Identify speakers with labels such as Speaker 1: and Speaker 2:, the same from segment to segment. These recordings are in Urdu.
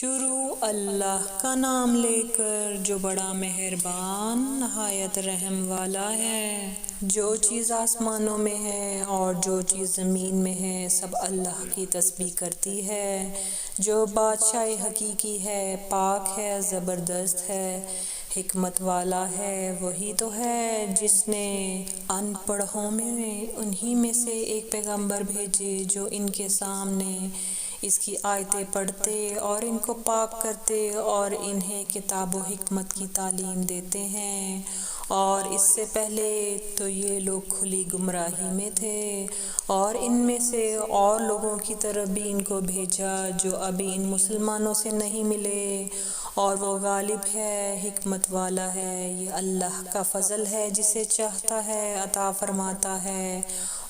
Speaker 1: شروع اللہ کا نام لے کر جو بڑا مہربان نہایت رحم والا ہے۔ جو چیز آسمانوں میں ہے اور جو چیز زمین میں ہے سب اللہ کی تسبیح کرتی ہے۔ جو بادشاہ حقیقی ہے، پاک ہے، زبردست ہے، حکمت والا ہے، وہی تو ہے جس نے ان پڑھوں میں انہی میں سے ایک پیغمبر بھیجے جو ان کے سامنے اس کی آیتیں پڑھتے اور ان کو پاک کرتے اور انہیں کتاب و حکمت کی تعلیم دیتے ہیں، اور اس سے پہلے تو یہ لوگ کھلی گمراہی میں تھے، اور ان میں سے اور لوگوں کی طرف بھی ان کو بھیجا جو ابھی ان مسلمانوں سے نہیں ملے، اور وہ غالب ہے، حکمت والا ہے۔ یہ اللہ کا فضل ہے، جسے چاہتا ہے عطا فرماتا ہے،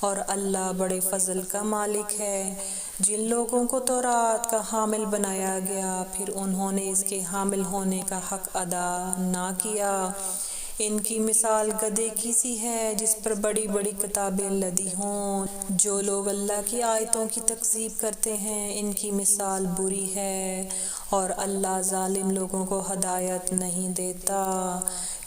Speaker 1: اور اللہ بڑے فضل کا مالک ہے۔ جن لوگوں کو تورات کا حامل بنایا گیا پھر انہوں نے اس کے حامل ہونے کا حق ادا نہ کیا، ان کی مثال گدھے کی سی ہے جس پر بڑی بڑی کتابیں لدی ہوں۔ جو لوگ اللہ کی آیتوں کی تکذیب کرتے ہیں ان کی مثال بری ہے، اور اللہ ظالم لوگوں کو ہدایت نہیں دیتا۔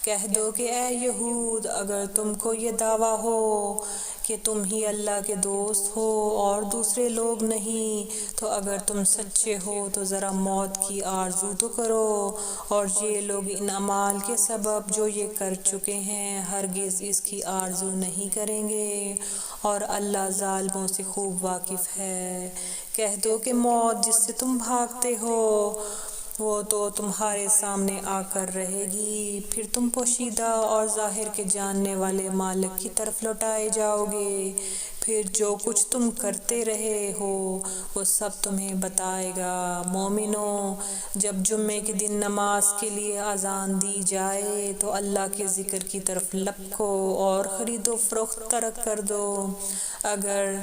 Speaker 1: کہہ دو کہ اے یہود، اگر تم کو یہ دعویٰ ہو کہ تم ہی اللہ کے دوست ہو اور دوسرے لوگ نہیں، تو اگر تم سچے ہو تو ذرا موت کی آرزو تو کرو، اور یہ لوگ ان اعمال کے سبب جو یہ کر چکے ہیں ہرگز اس کی آرزو نہیں کریں گے، اور اللہ ظالموں سے خوب واقف ہے۔ کہہ دو کہ موت جس سے تم بھاگتے ہو وہ تو تمہارے سامنے آ کر رہے گی، پھر تم پوشیدہ اور ظاہر کے جاننے والے مالک کی طرف لوٹائے جاؤ گے، پھر جو کچھ تم کرتے رہے ہو وہ سب تمہیں بتائے گا۔ مومنوں، جب جمعے کے دن نماز کے لیے اذان دی جائے تو اللہ کے ذکر کی طرف لپکو اور خرید و فروخت ترک کر دو، اگر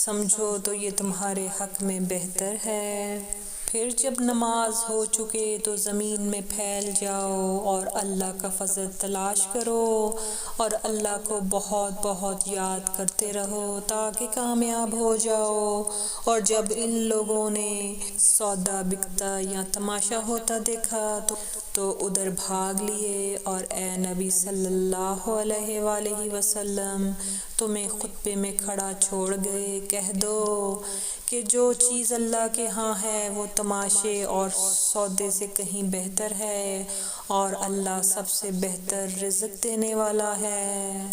Speaker 1: سمجھو تو یہ تمہارے حق میں بہتر ہے۔ پھر جب نماز ہو چکے تو زمین میں پھیل جاؤ اور اللہ کا فضل تلاش کرو، اور اللہ کو بہت بہت یاد کرتے رہو تاکہ کامیاب ہو جاؤ۔ اور جب ان لوگوں نے سودا بکتا یا تماشا ہوتا دیکھا تو ادھر بھاگ لیے، اور اے نبی صلی اللہ علیہ وآلہ وسلم تمہیں خطبے میں کھڑا چھوڑ گئے۔ کہہ دو کہ جو چیز اللہ کے ہاں ہے وہ تماشے اور سودے سے کہیں بہتر ہے، اور اللہ سب سے بہتر رزق دینے والا ہے۔